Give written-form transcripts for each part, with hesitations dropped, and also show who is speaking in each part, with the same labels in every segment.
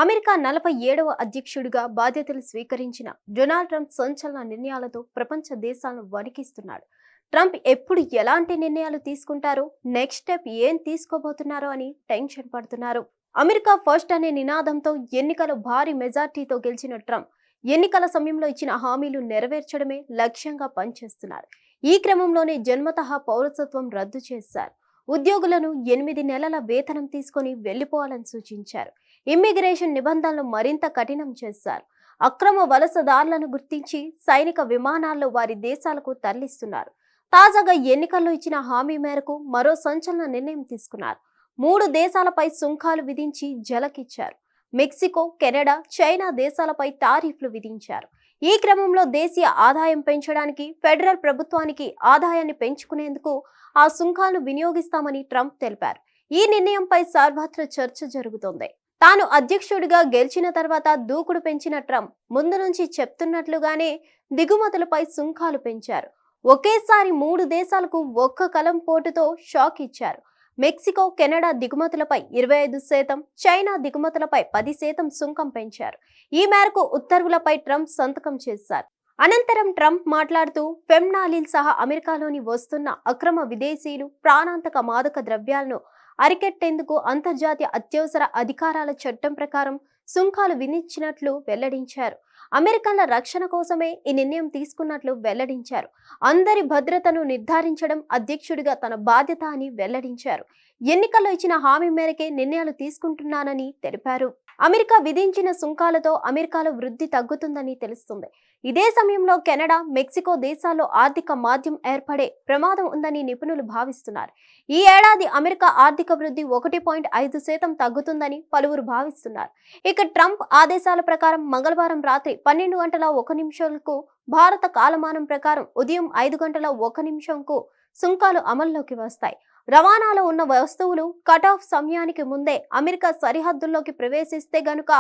Speaker 1: America 47వ అధ్యక్షుడిగా బాధ్యతలు స్వీకరించిన డొనాల్డ్ ట్రంప్ సంచలన నిర్ణయాలతో ప్రపంచ దేశాలను వణికిస్తున్నాడు. ట్రంప్ ఎప్పుడు ఎలాంటి నిర్ణయాలు తీసుకుంటారో, నెక్స్ట్ స్టెప్ ఏం తీసుకోబోతున్నారో అని టెన్షన్ పడుతున్నారు. అమెరికా ఫస్ట్ అనే నినాదంతో ఎన్నికలు భారీ మెజార్టీతో గెలిచిన ట్రంప్ ఎన్నికల సమయంలో ఇచ్చిన హామీలు నెరవేర్చడమే లక్ష్యంగా పనిచేస్తున్నారు. ఈ క్రమంలోనే జన్మతః పౌరసత్వం రద్దు చేశారు. ఉద్యోగులను 8 నెలల వేతనం తీసుకొని వెళ్లిపోవాలని సూచించారు. ఇమ్మిగ్రేషన్ నిబంధనలు మరింత కఠినం చేశారు. అక్రమ వలసదారులను గుర్తించి సైనిక విమానాల్లో వారి దేశాలకు తరలిస్తున్నారు. తాజాగా ఎన్నికల్లో ఇచ్చిన హామీ మేరకు మరో సంచలన నిర్ణయం తీసుకున్నారు. 3 దేశాలపై సుంకాలు విధించి జలకిచ్చారు. మెక్సికో, కెనడా, చైనా దేశాలపై టారిఫ్లు విధించారు. ఈ క్రమంలో దేశీయ ఆదాయం పెంచడానికి ఫెడరల్ ప్రభుత్వానికి ఆదాయాన్ని పెంచుకునేందుకు ఆ సుంకాలను వినియోగిస్తామని ట్రంప్ తెలిపారు. ఈ నిర్ణయంపై సర్వత్రా చర్చ జరుగుతోంది. తాను అధ్యక్షుడిగా గెలిచిన తర్వాత దూకుడు పెంచిన ట్రంప్ ముందు నుంచి చెప్తున్నట్లుగానే దిగుమతులపై సుంకాలు పెంచారు. ఒకేసారి 3 దేశాలకు ఒక్క కలం పోటుతో షాక్ ఇచ్చారు. మెక్సికో, కెనడా దిగుమతులపై 25%, చైనా దిగుమతులపై 10% సుంకం పెంచారు. ఈ మేరకు ఉత్తర్వులపై ట్రంప్ సంతకం చేశారు. అనంతరం ట్రంప్ మాట్లాడుతూ ఫెమ్నాలిల్ సహా అమెరికాలోని వస్తున్న అక్రమ విదేశీయులు, ప్రాణాంతక మాదక ద్రవ్యాలను అరికెట్టేందుకు అంతర్జాతీయ అత్యవసర అధికారాల చట్టం ప్రకారం సుంకాలు విధించినట్లు వెల్లడించారు. అమెరికన్ల రక్షణ కోసమే ఈ నిర్ణయం తీసుకున్నట్లు వెల్లడించారు. అందరి భద్రతను నిర్ధారించడం అధ్యక్షుడిగా తన బాధ్యత అని వెల్లడించారు. ఎన్నికల్లో ఇచ్చిన హామీ మేరకే నిర్ణయాలు తీసుకుంటున్నానని తెలిపారు. అమెరికా విధించిన సుంకాలతో అమెరికాలో వృద్ధి తగ్గుతుందని తెలుస్తుంది. ఇదే సమయంలో కెనడా, మెక్సికో దేశాల్లో ఆర్థిక మాంద్యం ఏర్పడే ప్రమాదం ఉందని నిపుణులు భావిస్తున్నారు. ఈ ఏడాది అమెరికా ఆర్థిక వృద్ధి 1.5% తగ్గుతుందని పలువురు భావిస్తున్నారు. ఇక ట్రంప్ ఆదేశాల ప్రకారం మంగళవారం రాత్రి 12:01 భారత కాలమానం ప్రకారం ఉదయం 5:01 సుంకాలు అమల్లోకి వస్తాయి. రవాణాలో ఉన్న వస్తువులు కట్ ఆఫ్ సమయానికి ముందే అమెరికా సరిహద్దుల్లోకి ప్రవేశిస్తే గనుక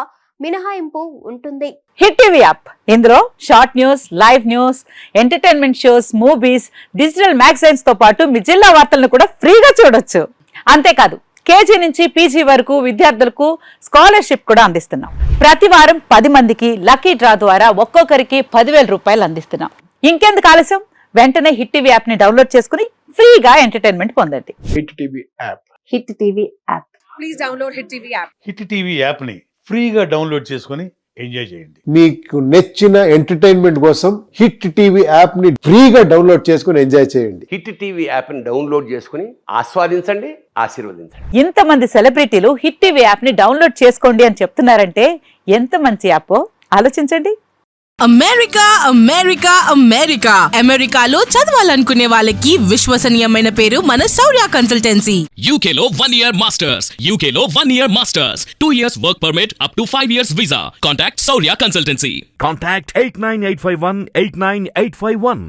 Speaker 1: మినహాయింపు ఉంటుంది.
Speaker 2: హిట్ టీవీ యాప్, ఇందులో short news, live news, entertainment shows, movies, digital magazines తో పాటు మీ జిల్లా వార్తలను కూడా ఫ్రీగా చూడొచ్చు. అంతేకాదు కేజీ నుంచి పీజీ వరకు విద్యార్థులకు స్కాలర్షిప్ కూడా అందిస్తున్నాం. ప్రతి వారం 10 మందికి లక్కీ డ్రా ద్వారా ఒక్కొక్కరికి 10,000 రూపాయలు అందిస్తున్నాం. ఇంకెందుకు ఆలస్యం, వెంటనే హిట్ టీవీ యాప్ ని డౌన్లోడ్ చేసుకుని ఫ్రీగా ఎంటర్టైన్మెంట్ పొందండి.
Speaker 3: Hit TV app.
Speaker 2: Hit TV app.
Speaker 4: Please download hit TV app.
Speaker 5: Hit TV app ని ఫ్రీగా డౌన్లోడ్ చేసుకుని ఎంజాయ్ చేయండి.
Speaker 3: మీకు నచ్చిన ఎంటర్టైన్మెంట్ కోసం హిట్ టీవీ యాప్ ని ఫ్రీగా డౌన్లోడ్ చేసుకుని ఎంజాయ్ చేయండి.
Speaker 6: హిట్ టీవీ యాప్ ని డౌన్లోడ్ చేసుకుని ఆస్వాదించండి, ఆశీర్వదించండి.
Speaker 2: ఇంతమంది సెలబ్రిటీలు హిట్ టీవీ యాప్ ని డౌన్లోడ్ చేసుకోండి అని చెప్తున్నారంటే ఎంత మంచి యాప్ ఆలోచించండి.
Speaker 7: అమెరికా అమెరికా అమెరికా అమెరికాలో చదవాలనుకునే వాళ్ళకి విశ్వసనీయమైన పేరు మన శౌర్య కన్సల్టెన్సీ.
Speaker 8: UK లో 1 year masters, UK లో 1 year masters, 2 years work permit up to 5 years visa. Contact Saurya Consultancy.
Speaker 9: Contact 89851 89851.